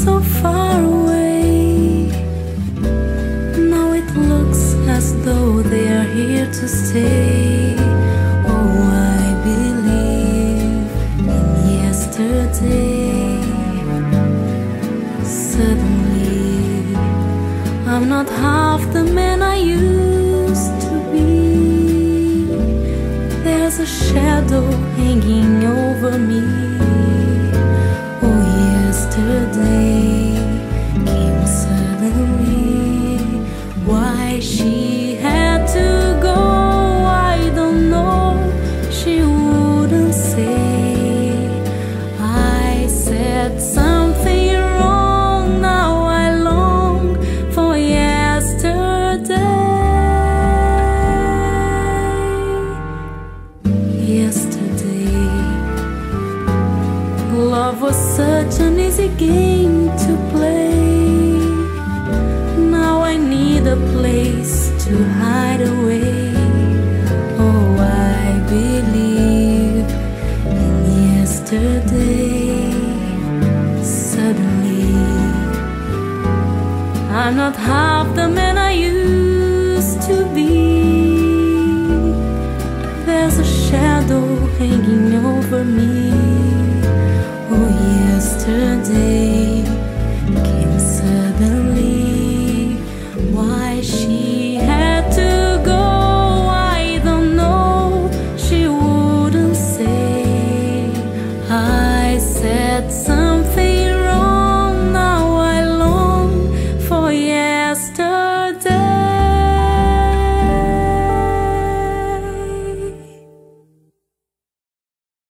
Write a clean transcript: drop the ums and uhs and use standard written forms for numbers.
so far away. Now it looks as though they are here to stay. Oh, I believe in yesterday. Suddenly, I'm not half the man I used to be. There's a shadow hanging over me. Oh, yesterday came suddenly. Why she had to go, I don't know. She wouldn't say. I said something wrong. Now I long for yesterday. Yesterday, love was such an easy game to play. Now I need a place to hide away. Oh, I believe in yesterday. Suddenly, I'm not half the man I used to be. There's a shadow hanging over me. Oh, yesterday